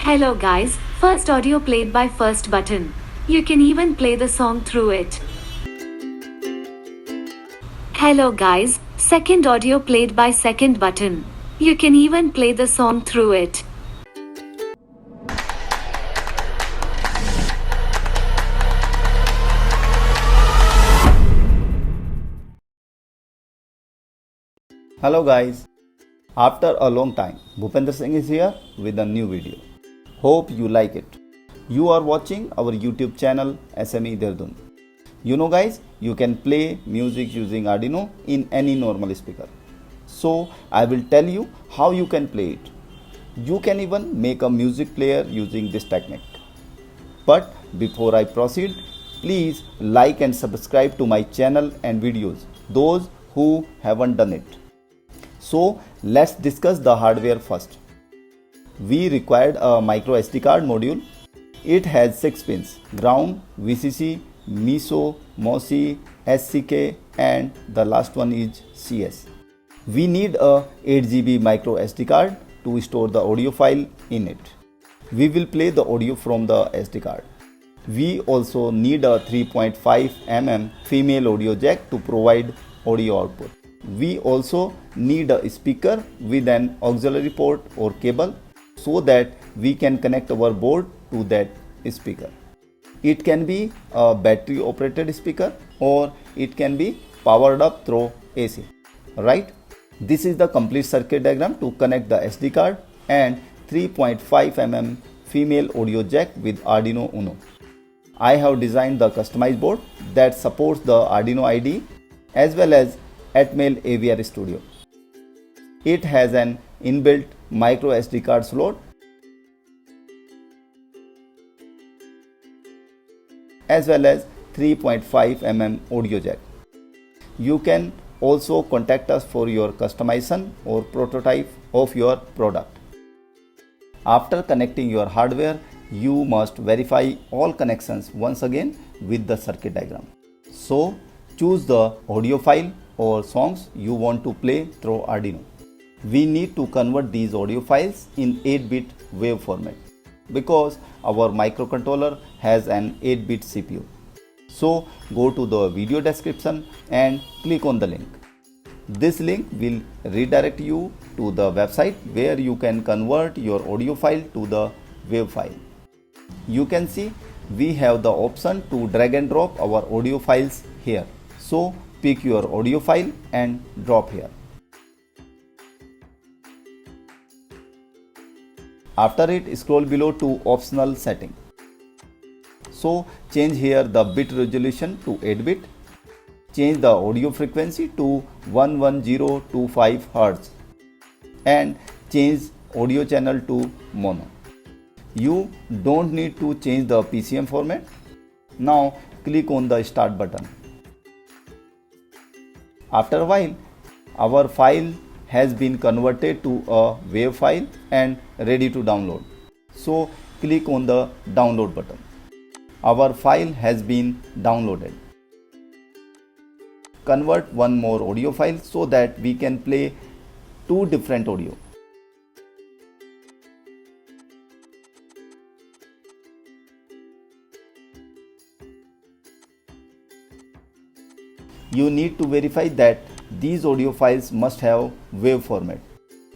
Hello guys, first audio played by first button. You can even play the song through it. Hello guys, second audio played by second button. You can even play the song through it. Hello guys, after a long time, Bhupender Singh is here with a new video. Hope you like it. You are watching our YouTube channel SME Dehradun. You know guys, you can play music using Arduino in any normal speaker. So I will tell you how you can play it. You can even make a music player using this technique. But before I proceed, please like and subscribe to my channel and videos, those who haven't done it. So let's discuss the hardware first. We required a micro SD card module. It has 6 pins: ground, VCC, MISO, MOSI, SCK, and the last one is CS. We need a 8 GB micro SD card to store the audio file in it. We will play the audio from the SD card. We also need a 3.5 mm female audio jack to provide audio output. We also need a speaker with an auxiliary port or cable so that we can connect our board to that speaker. It can be a battery operated speaker or it can be powered up through AC. Right? This is the complete circuit diagram to connect the SD card and 3.5 mm female audio jack with Arduino Uno. I have designed the customized board that supports the Arduino IDE as well as Atmel AVR Studio. It has an inbuilt micro SD card slot as well as 3.5 mm audio jack. You can also contact us for your customization or prototype of your product. After connecting your hardware, you must verify all connections once again with the circuit diagram. So choose the audio file or songs you want to play through Arduino. We need to convert these audio files in 8-bit wave format because our microcontroller has an 8-bit CPU. So go to the video description and click on the link. This link will redirect you to the website where you can convert your audio file to the wave file. You can see we have the option to drag and drop our audio files here. So pick your audio file and drop here. After it, scroll below to optional setting. So change here the bit resolution to 8-bit. Change the audio frequency to 11025 Hz and change audio channel to mono. You don't need to change the PCM format. Now click on the start button. After a while, our file has been converted to a WAV file and ready to download. So click on the download button. Our file has been downloaded. Convert one more audio file so that we can play two different audio. You need to verify that these audio files must have WAV format.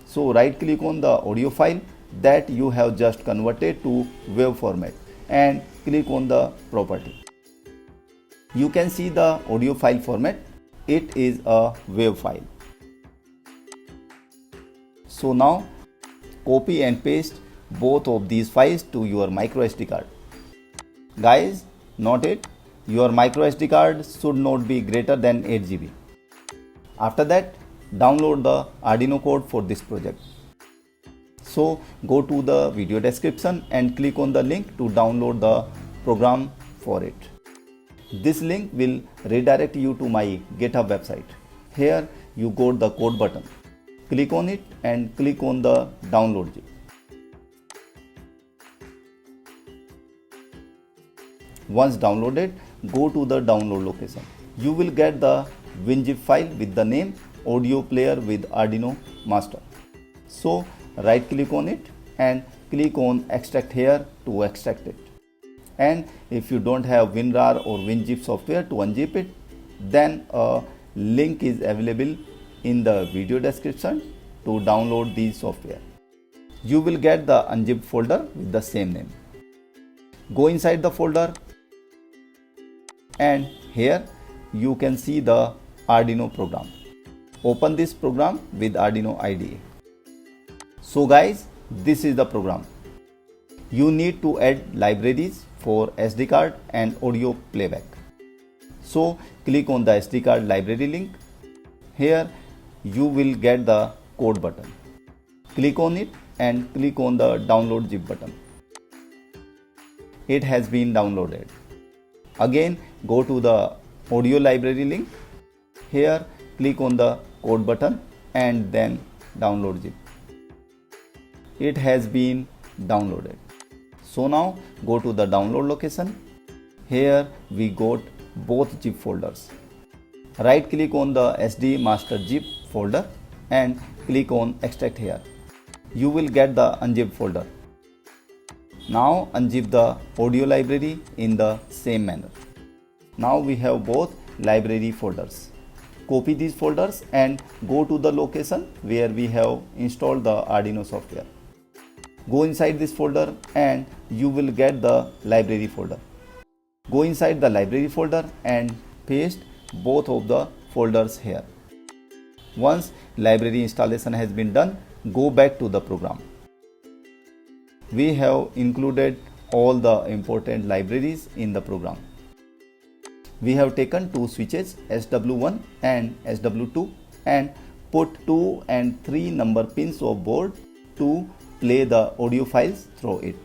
So right click on the audio file that you have just converted to WAV format and click on the property. You can see the audio file format. It is a WAV file. So now copy and paste both of these files to your micro SD card. Guys, note it. Your micro SD card should not be greater than 8 GB. After that, download the Arduino code for this project. So go to the video description and click on the link to download the program for it. This link will redirect you to my GitHub website. Here you got the code button. Click on it and click on the download zip. Once downloaded, go to the download location. You will get the WinZip file with the name Audio Player with Arduino Master. So right click on it and click on extract here to extract it. And if you don't have WinRAR or WinZip software to unzip it, then a link is available in the video description to download these software. You will get the unzipped folder with the same name. Go inside the folder and here you can see the Arduino program. Open this program with Arduino IDE. So guys, this is the program. You need to add libraries for SD card and audio playback. So click on the SD card library link. Here you will get the code button. Click on it and click on the download zip button. It has been downloaded. Again go to the audio library link. Here click on the code button and then download zip. It has been downloaded. So now go to the download location. Here we got both zip folders. Right click on the SD master zip folder and click on extract here. You will get the unzipped folder. Now unzip the audio library in the same manner. Now we have both library folders. Copy these folders and go to the location where we have installed the Arduino software. Go inside this folder and you will get the library folder. Go inside the library folder and paste both of the folders here. Once library installation has been done, go back to the program. We have included all the important libraries in the program. We have taken two switches SW1 and SW2 and put 2 and 3 number pins of board to play the audio files through it.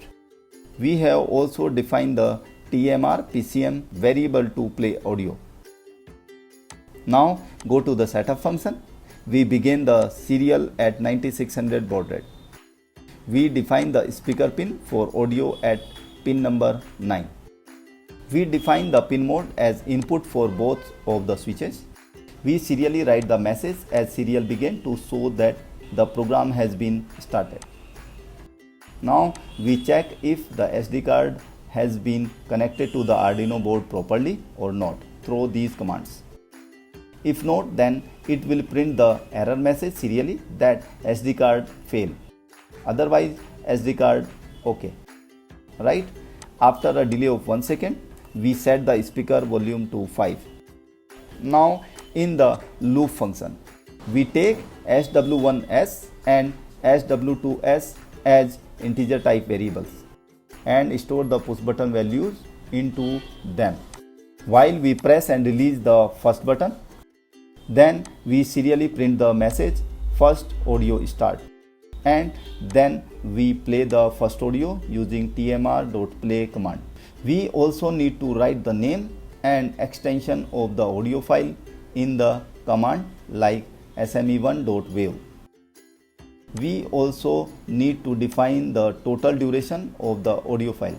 We have also defined the TMR PCM variable to play audio. Now go to the setup function. We begin the serial at 9600 baud rate. We define the speaker pin for audio at pin number 9. We define the pin mode as input for both of the switches. We serially write the message as serial begin to show that the program has been started. Now we check if the SD card has been connected to the Arduino board properly or not through these commands. If not, then it will print the error message serially that SD card failed. Otherwise SD card OK. Right? After a delay of 1 second, we set the speaker volume to 5. Now in the loop function, we take SW1s and SW2s as integer type variables and store the push button values into them. While we press and release the first button, then we serially print the message first audio start, and then we play the first audio using tmr.play command. We also need to write the name and extension of the audio file in the command like sme1.wave. We also need to define the total duration of the audio file.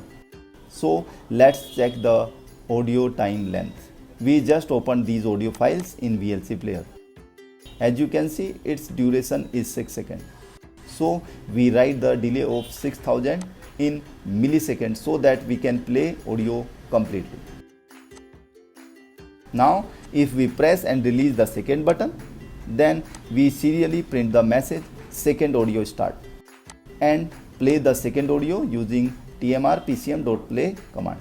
So let's check the audio time length. We just opened these audio files in VLC player. As you can see, its duration is 6 seconds. So we write the delay of 6000 in milliseconds so that we can play audio completely. Now if we press and release the second button, then we serially print the message second audio start and play the second audio using tmr.pcm.play command.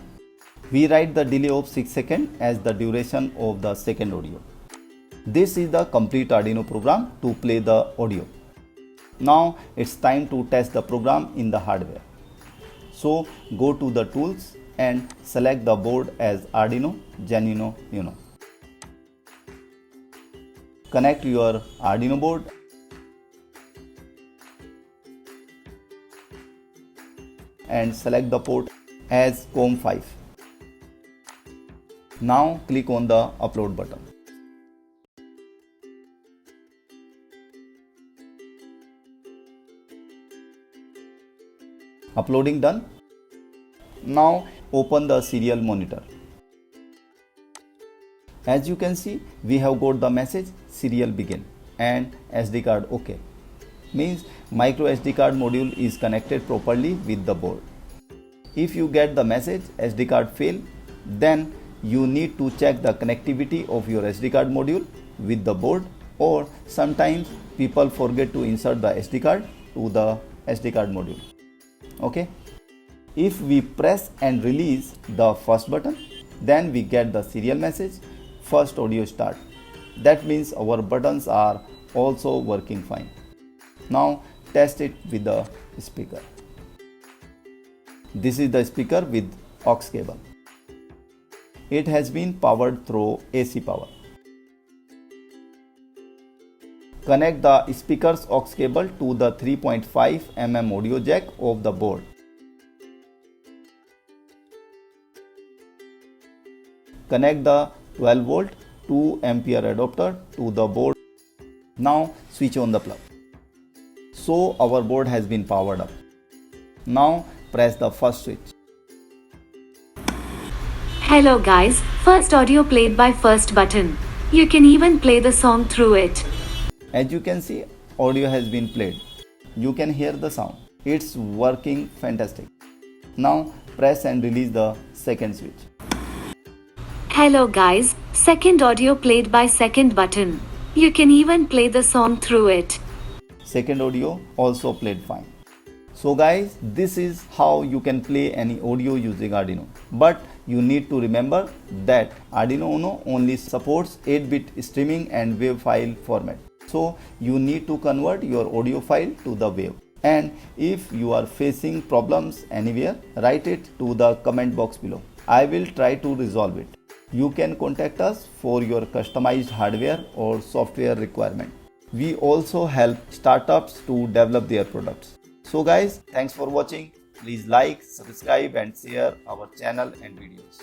We write the delay of 6 seconds as the duration of the second audio. This is the complete Arduino program to play the audio. Now it's time to test the program in the hardware. So go to the tools and select the board as Arduino Genuino Uno. Connect your Arduino board and select the port as COM5. Now click on the upload button. Uploading done. Now open the serial monitor. As you can see, we have got the message serial begin and SD card OK. Means micro SD card module is connected properly with the board. If you get the message SD card fail, then you need to check the connectivity of your SD card module with the board, or sometimes people forget to insert the SD card to the SD card module. Okay. If we press and release the first button, then we get the serial message, first audio start. That means our buttons are also working fine. Now test it with the speaker. This is the speaker with aux cable. It has been powered through AC power. Connect the speaker's aux cable to the 3.5 mm audio jack of the board. Connect the 12 volt 2 ampere adapter to the board. Now switch on the plug. So our board has been powered up. Now press the first switch. Hello guys, first audio played by first button. You can even play the song through it. As you can see, audio has been played. You can hear the sound. It's working fantastic. Now press and release the second switch. Hello guys, second audio played by second button. You can even play the song through it. Second audio also played fine. So guys, this is how you can play any audio using Arduino. But you need to remember that Arduino Uno only supports 8-bit streaming and WAV file format. So you need to convert your audio file to the WAV. And if you are facing problems anywhere, write it to the comment box below. I will try to resolve it. You can contact us for your customized hardware or software requirement. We also help startups to develop their products. So guys, thanks for watching. Please like, subscribe and share our channel and videos.